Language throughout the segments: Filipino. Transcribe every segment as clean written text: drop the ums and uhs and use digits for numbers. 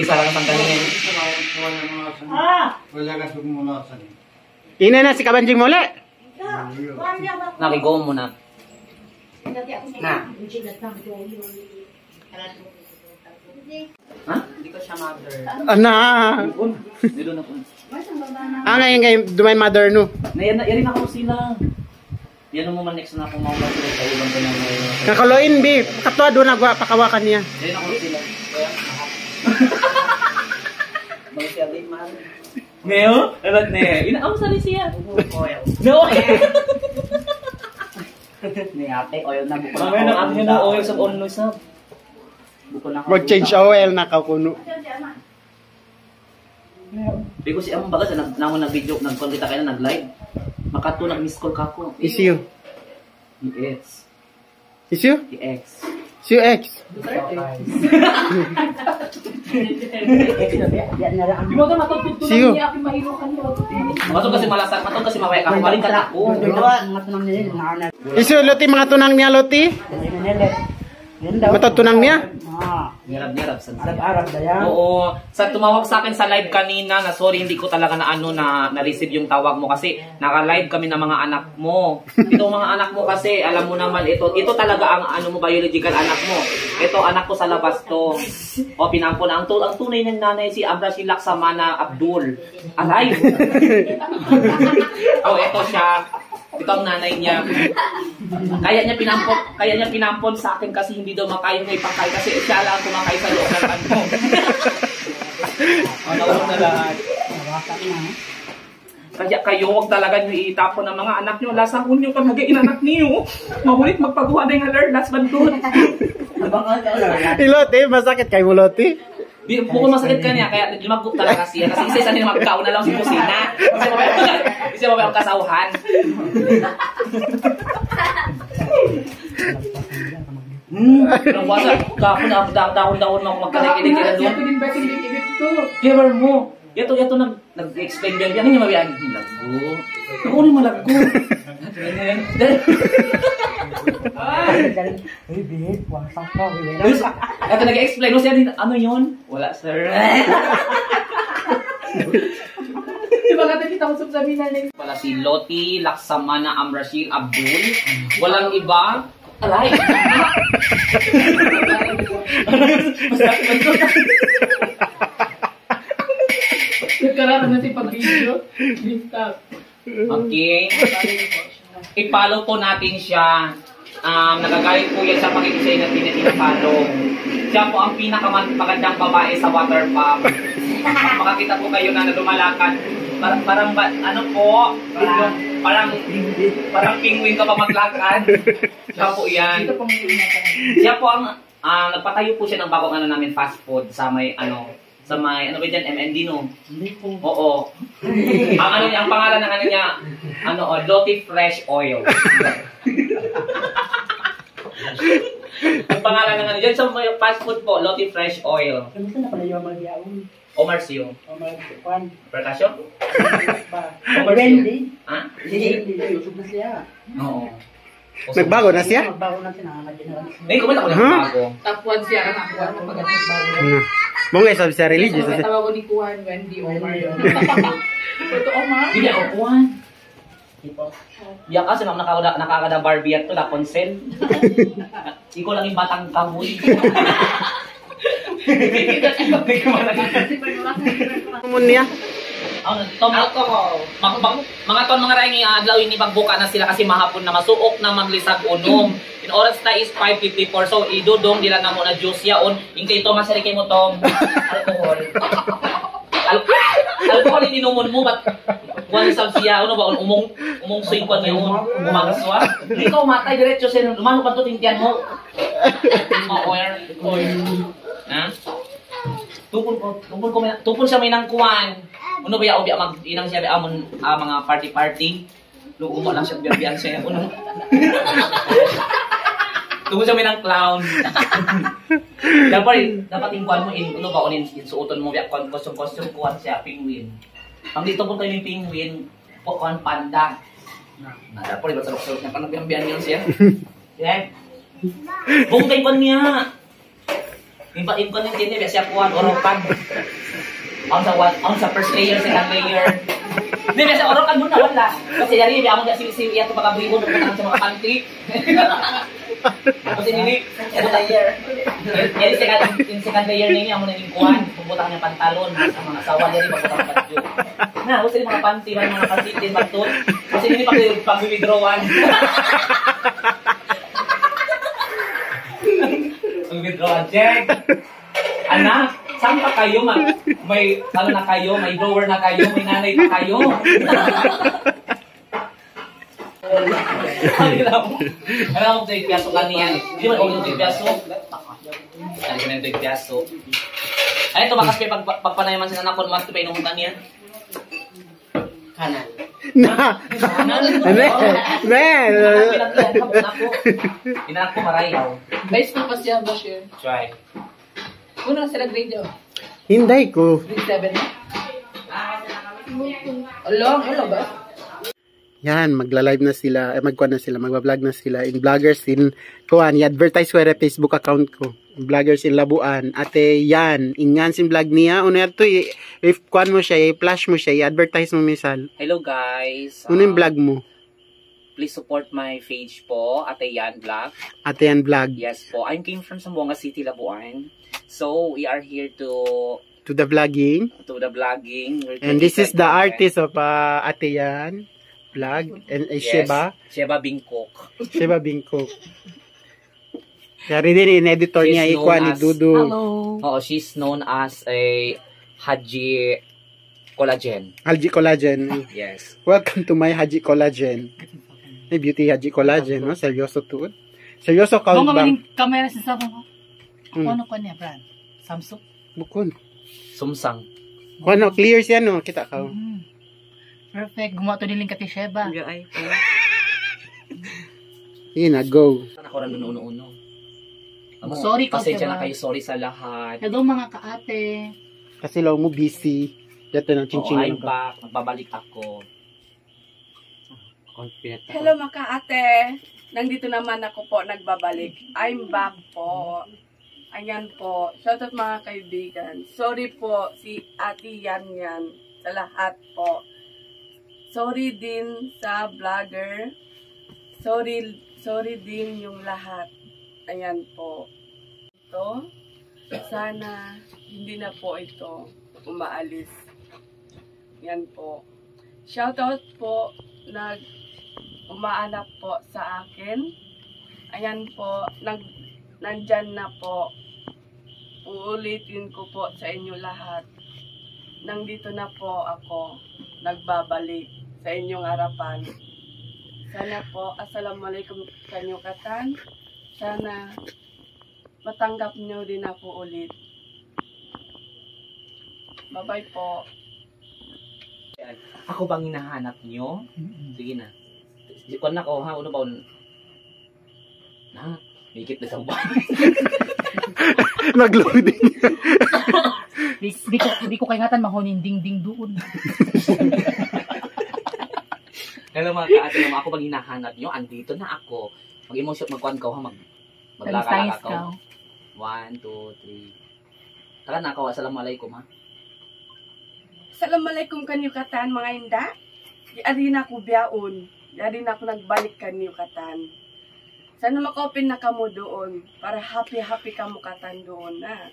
Isa lang ang kaninin. Ina na si Kabanjing muli. Nakigo mo na. Na. Ha? Hindi ko siya mother. Ana. Dito na po. Ngayon dumay mother no. Nayarin ako sila. Yan mo man next na akong mga sa ibang ko na ngayon. Kakaloin bi, katwa do nagwa pakawakan niya. Yarin ako sila. May siya din mahal. Neo? Elat ne. Inaam sa siya. Oil. No. Ni ate, oil na buko Mamaya na ang hina oil sa onlo sa. Buko na Mag-change oil na kakuno. Because si among bagas namo na video nagkita kay na nag-live. Makato nag-miss call ka ko. Isiyo. Yes. Isiyo? X. Isiyo X. Di ba ka matutugtunan Siyo. niya aking mahilukan mo? Matog kasi malasan, matog kasi mawaya ka. Maling ka ako. Isiyo loti mga tunang niya loti. Matutunang niya. Nirab-nirab sa Arab daya. Oo. Sa tumawag sa akin sa live kanina na sorry hindi ko talaga na na-receive yung tawag mo kasi naka-live kami ng mga anak mo. Ito mga anak mo kasi alam mo naman ito talaga ang biological anak mo. Ito anak ko sa labas to. O pinampon ang tunay ng nanay si Amrashid Laksamana Abdul. Alive. Oh, ito siya. Ito ang nanay niya. Kaya niya pinampon sa akin kasi hindi daw makaya ng ipakain kasi siya lang kumakain sa loob ng ano. Nawala na lahat. Kaya kayo, huwag talaga nyo itapon ng mga anak nyo. Lasang unyo pag naging anak niyo. Mahulit magpaguha na yung halar. Last man doon. Iloti, masakit kay mo loti. Di, bukod masakit ka niya, kaya lumagok talaga siya. Kasi isa nila magkaon na lang sa kusina. Kasi mabaya ang kasauhan. Ang wasa, kahapon na dahon-dahon mo magkanakinig ka na doon. Siya ba kinig-init to? Giver mo. Yato nag-explain ba yan? Ano yung mabiyaan? Lago. Ako ulit malago. Ito nag-explain mo siya din. Ano yun? Wala, sir. Di ba kata kita usap sabihin na niya? Wala si Loti Laksamana Amrashid Abdul. Walang iba. Alay. Nagkarara na si pag-video. Stop. Okay. I-follow po natin siya. Nagagalit po yan sa pag-ibig na pinapalo. Siya po ang pinakamagandang babae sa water pump. Makakita po kayo na lumalakad. Parang ano po? Parang penguin ka pa maglakad. Siya po yan. Siya po ang nagpatayo po siya ng bagong namin fast food sa may ano ba dyan? MND no? Oo. Ang pangalan ng niya, Loti Fresh Oil. Ang pangalan ng dyan sa may fast food po, Loti Fresh Oil. Kamusta na pala yung magyaon? Omarcio. Juan. Pertasyon? Wendy. Ha? Hindi, usog na siya. Oo. Nagbago na siya? Magbago na siya, nangangadyanaran. May kumita ko ng bago. Top 1 siya ka nakuha ng pagkatong bago. Mong sabi sa religious. Sa tawag ko ni Kuhan, Wendy, Omar yun. Ito, Omar? Hindi ako kuhan. Yan kasi nakakada Barbie at to, na consent. Ikaw lang yung batang kamoy. Kumun niya. Mga ton mga raing adlaw ini pagbuka na sila kasi mahapon na masuok na maglisag unom. In oras na is 5:54 so idudong dila na mo na juice yaon. Ingkay to masari kay mo tong alcohol. Alcohol ini numon mo bat wala sab siya ba umong swing pa niyo umagaswa. Ikaw matay diretso sa lumano pa to tintian mo. Ha? Tupon siya may nangkuan. Uno ba ya mag inang siya amon mga party. Lugo lang siya biyan siya uno. Tupon siya may nang clown. Dapat ingkuan mo uno ba unin suoton mo biya costume kuan siya penguin. Ang dito po kayo yung penguin po kuan panda. Dapat iba sarok na panagbiyan yun siya. Yan. Bungkay pa niya. Impa ng tindi, siya po ang orokan. Ang sa first layer, second layer. Hindi, kasi orokan muna, wala. Kasi yari, ako na si Iato pagkabribo, nagpunta sa mga country. Kasi nini, second layer. Yari, second layer ninyo, ako naging kuhan. Pupunta ka ng pantalon, ang mga asawa, yari, pupunta ka ng pantalon. Na, gusto rin mga panty, mga panty din, pantun. Kasi nini, pag-withdrawan. Pag-withdrawan, check. Anak, saan pa kayo? May ano na kayo, may drawer na kayo, may nanay pa kayo. Alam mo, 2 piaso lang niyan. Hindi mo na 2 piaso. Ano ka na 2 piaso? Ay, ito bakas kayo pagpanayaman sa anak ko, mas ito pa inumuntan niya. Kanan. Na! Inanak ko marayaw. Base ko pa siya, Bashir. Try. Una sila grade yun. Hinday ko. Grade 7 na? Hello ba? Yan, magla-live na sila, magkuha na sila, magbablog na sila in Vloggers in kuan, i-advertise ko yung Facebook account ko. Vloggers in Labuan. Ate, yan, ingan sin vlog niya. Una to, if kuan mo siya, i-flash mo siya, i-advertise mo misal. Hello guys. Una yung vlog mo. Please support my page po, Ate Yan Vlog. Ate yan vlog. Yes po, I came from Zamboanga City, Labuan. So, we are here to The vlogging. the vlogging. And this is the artist of Ate Yan Vlog. And Sheba. Sheba Bingkok. Sheba Bingkok. Kaya din in-editor niya, She's ikuha known ni as- Dudu. Oo, she's known as a Haji Collagen. Haji Collagen. Yes. Welcome to my Haji Collagen. Hey, beauty Haji Collagen, no? Seryoso to. Seryoso ka Kung ba? kamaling kamera sa mo. Ano ko niya, brand? Samsung? Bukon. Sumsang. Kung ano, clear siya, no? Kita ka. Perfect. Gumawa to niling kati Sheba. Ay, Yun na, go. ako rin uno-uno. Sorry ka, Pasensya diba? na kayo, sorry sa lahat. Hello mga kaate. Kasi lang mo busy. Dito ng Oo, chinchin. I'm back. Magbabalik ako. Hello mga ate. Nandito naman ako po nagbabalik. I'm back po. Ayan po. Shoutout mga kaibigan. Sorry po si Ate Yan sa lahat po. Sorry din sa vlogger. Sorry din yung lahat. Ayan po. Ito. Sana hindi na po ito umaalis. Yan po. Shoutout po umaanak po sa akin. Ayan po, nandyan na po. Uulitin ko po sa inyo lahat. Nandito na po ako, nagbabalik sa inyong harapan. Sana po, assalamualaikum kanyo katan. Sana matanggap nyo din ako ulit. Bye-bye po. Ako bang hinahanap nyo? Sige na. Kung na ko, ha? Ano ba? Na, mikit na sa buwan. Nag-loading. Di ko kaingatan mahunin ding doon. Hello mga kaate, ako bang hinahanap nyo? Andito na ako. Mag-emotion, magkuhan ka, ha? Maglaka-laka ka. 1, 2, 3. Taka na ako, assalamualaikum, ha? Assalamualaikum kanyo katan mga inda. Di na ako biyaon. Di na ako nagbalik kanyo katan. Sana maka-open na kamo doon para happy kamo katan doon na.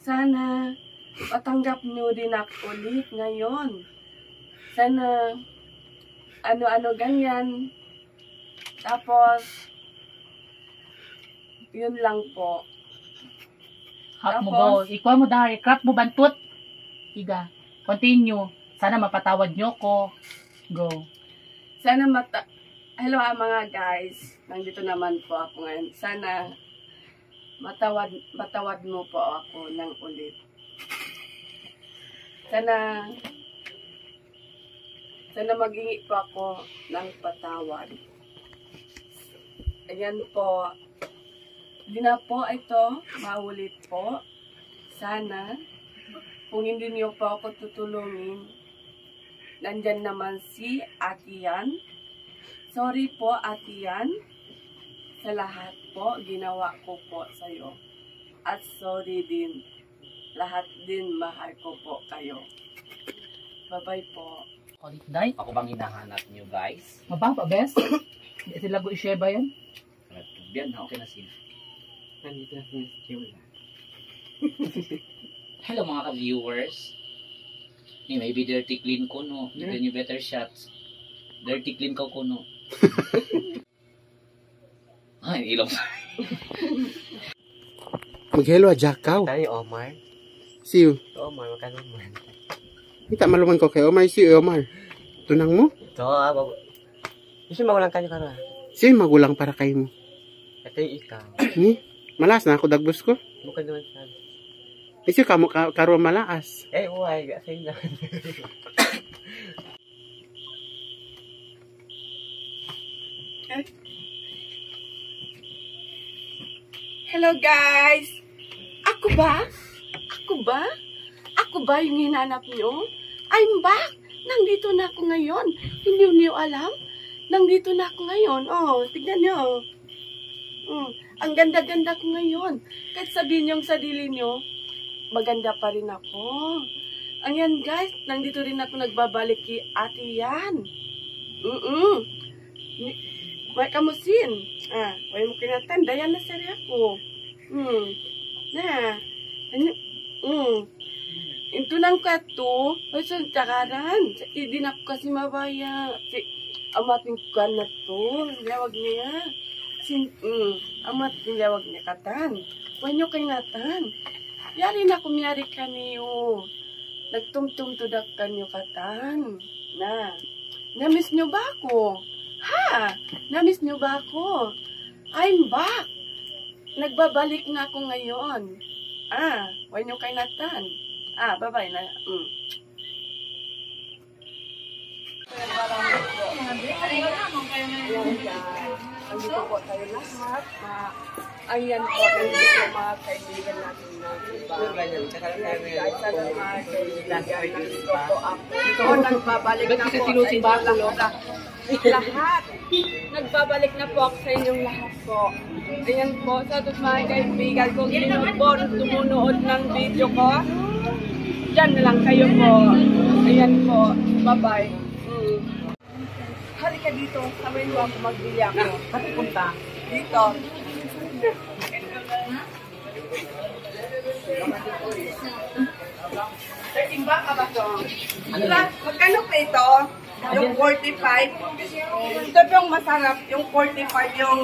Sana matanggap nyo din ako ulit ngayon. Sana ano-ano ganyan. Tapos yun lang po. Hap mo go. Ikuha mo dari. Crap mo bantot. Iga. Continue. Sana mapatawad nyo ko. Go. Sana hello mga guys. Nandito naman po ako ngayon. Sana matawad mo po ako ng ulit. Sana mag-ingi po ako ng patawad. Ayan po. Hindi na po ito maulit po. Sana kung hindi niyo po ako tutulungin, nandyan naman si Ate Yan. Sorry po, Ate Yan, sa lahat po ginawa ko po sa'yo. At sorry din. Lahat din mahal ko po kayo. Bye-bye po. Ulit, day. Ako bang hinahanap niyo, guys? Mababa, bes? Hindi sila go i-share ba yan? Yan, okay na sila. Nandito na si Chula. Hello mga ka-viewers. Maybe dirty clean ko, no? Give you better shots. Dirty clean ko, no? Ay, ilong. Mag-hello a Jackaw. Tayo, Omar. See you. Omar, magkanuman. Kita maluman ko kay Omar. See you, Omar. Tunang mo? So, gusto magulang kanyo ka na. See you, magulang para kay mo. Ito yung ikaw. Ni? Malas na ako dagbos ko. Mukha naman sabi. See you, karo malaas. Uway, gasay lang. Hello guys! Ako ba? Ako ba yung hinanap nyo? I'm back! Nandito na ako ngayon. Hindi niyo alam? Nandito na ako ngayon. Oh, tignan nyo. Ang ganda-ganda ko ngayon. Kahit sabihin nyo ang sarili nyo, maganda pa rin ako. Ayan guys, nandito rin ako nagbabalik kay Ate Yan. May kamusin. May mo kinatan. Dayan na sari ako. Ito nang kato. Ay, sa tsakaran. Hindi na ako kasi mabaya. Amating ka na to. Lawag niya. Amating lawag niya katan. Huwag niyo kinatan. Yari na kumyari ka niyo. Nagtumtum-tudak ka niyo katan. Namiss niyo ba ako? Ha? Namiss niyo ba ako? I'm back. Nagbabalik na ako ngayon. Huwag niyo kainatan. Bye-bye na. Andito po tayo lahat. Ayan po, nandito mga kaibigan natin na iba. Kahit sa mga kaibigan, nandito po ako. Ito, nagbabalik na po sa inyong lahat. Nagbabalik na po ako sa inyong lahat po. Ayan po, sa mga kaibigan, kung sino po tumunood ng video ko, dyan na lang kayo po. Ayan po, bye-bye. Halika dito, sabihin mo ako magbili ako. Pati punta. Dito. Timba ka ba ito? Magkano pa ito? Yung 45. Ito yung masarap. Yung 45 yung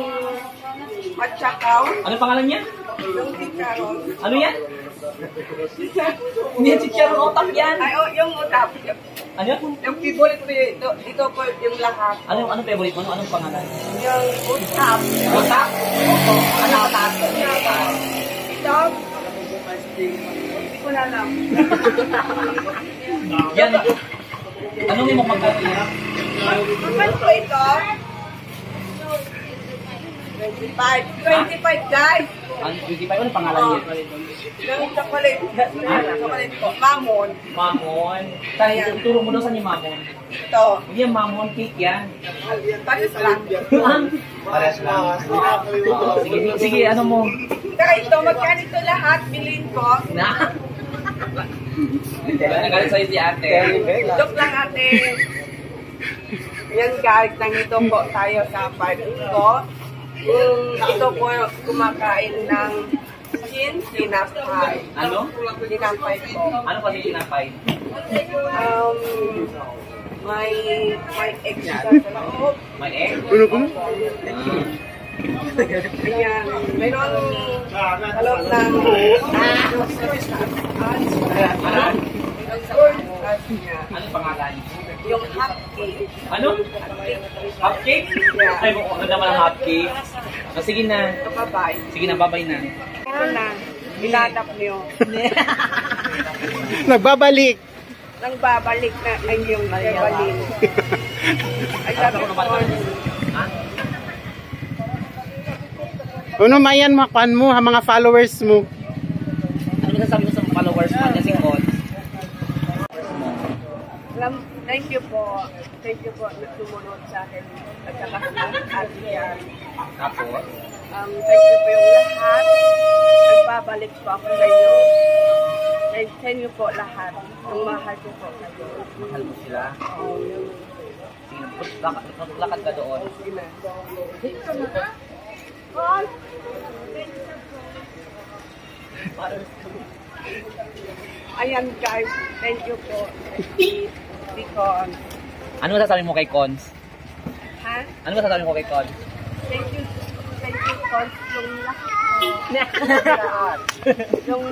matchakaw. Ano pangalan niya? Yung chicharon. Ano yan? Hindi yan chicharon, otak yan. Ay, yung utap. Ano yan? Yung favorite ko dito po yung lahat. Anong favorite mo? Anong pangalan? Yung utap. Otak? Ano utap? Ito. Hindi ko na alam. Yan. Anong mo magkano yan? Magkano po ito? 25. 25 guys. Ano, 25? Ano pangalan niya? Yung chocolate. Chocolate po. Mamon. Mamon. Tayo, ituro mo daw sa ni Mamon. Ito. Hindi yan, Mamon cake yan. Paris lang. Pares lang. Sige, ano mo? Saka ito, magkano ito lahat? Bilhin ko. Na? Nagalit sa'yo si ate. Joke lang ate. Yan guys, nandito po tayo sa party ko. Ito po kumakain ng tinapay. Ano? Tinapay po. Ano pati tinapay? May egg sa loob. May egg? Ayan. Mayroon halog ng Ano pangalan? yung hot cake. Ano? Hot cake? Ay, ano naman ang hot cake? Sige na. Ito bye-bye. Sige na, babay na. Ito na. Inadap niyo. Nagbabalik. Nang babalik na ay yung Evelyn. Ay, sabi ko Ha? Ano mayan makuan mo, ha, mga followers mo? Ano nasasabi mo sa followers mo? Kasi God. Thank you po. Thank you po na sumunod sa akin. At saka sa Ate Yan. Tapos? Thank you po yung lahat. Nagbabalik po ako kayo. Thank you po lahat. Yung mahal ko po kayo. Mahal mo sila. Oo, yun. Sige, lakad ka doon. Sige na. Ayan guys, thank you po. Si Con. Ano masasabi mo kay Cons? Ha? Ano masasabi mo kay Cons? Thank you, Con. Yung lahat. Yung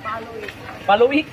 following. Following?